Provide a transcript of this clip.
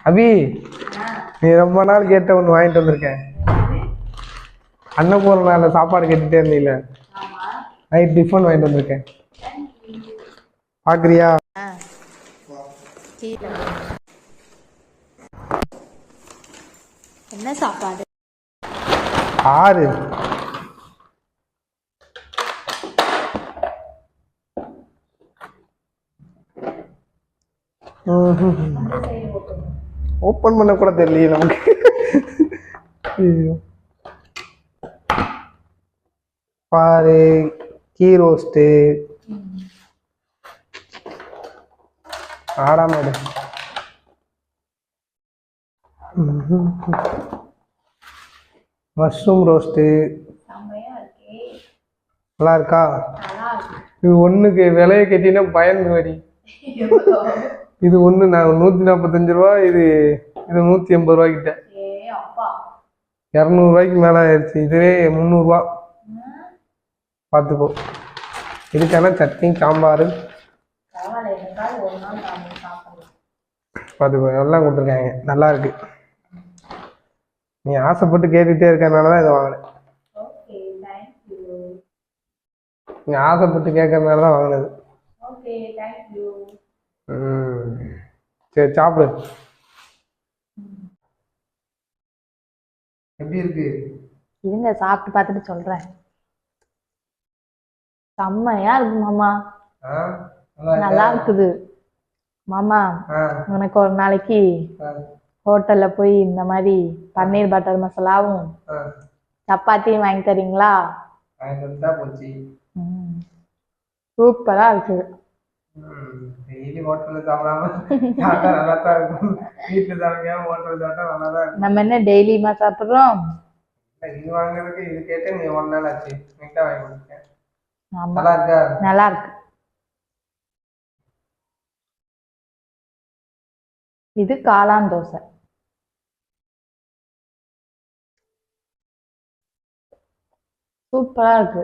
அபி, நீ ரொம்ப நாள் கேட்ட ஒன்று வாங்கிட்டு வந்திருக்கேன். அன்னபூர்ணால சாப்பாடு கேட்டுட்டே இருந்தீல, நைட் டிஃபன் வாங்கிட்டு வந்திருக்கேன். பாக்குறியா? என்ன சாப்பாடு? ஆறு. ஓப்பன் பண்ண கூட தெரியலையே நமக்கு. பாரு, கீ ரோஸ்ட்டு ஆடாம மஷ்ரூம் ரோஸ்ட்டு நல்லா இருக்கா? இது ஒன்றுக்கு விலையை கேட்டீங்கன்னா பயந்து வரி. இது ஒன்று நான் 145 ரூபா, இது 180 ரூபாய்க்கிட்ட. 200 மேலே ஆயிடுச்சு. இதுவே 300 பார்த்துக்கோ. இதுக்கான சட்னி சாம்பார் பார்த்துக்கோ, எல்லாம் கொடுத்துருக்காங்க. நல்லா இருக்கு. நீ ஆசைப்பட்டு கேட்டுகிட்டே இருக்கறனால தான் இதை வாங்கினேன். நீ ஆசைப்பட்டு கேட்கறதுனால தான் வாங்கினது. சரி, சாப்பிடு. எப்படி இருக்கு? இருங்க, சாப்பிட்டு பார்த்துட்டு சொல்றேன். செம்மையா இருக்கு மாமா. நல்லா இருக்குது மாமா. உனக்கு ஒரு நாளைக்கு ஹோட்டல்ல போய் இந்த மாதிரி பன்னீர் பட்டர் மசாலாவும் சப்பாத்தியும் வாங்கி தரீங்களா? சூப்பரா இருக்கு. நம்ம என்ன டெய்லியுமா சாப்பிடுறோம்? நல்லா இருக்கு. இது காளான் தோசை. சூப்பரா இருக்கு.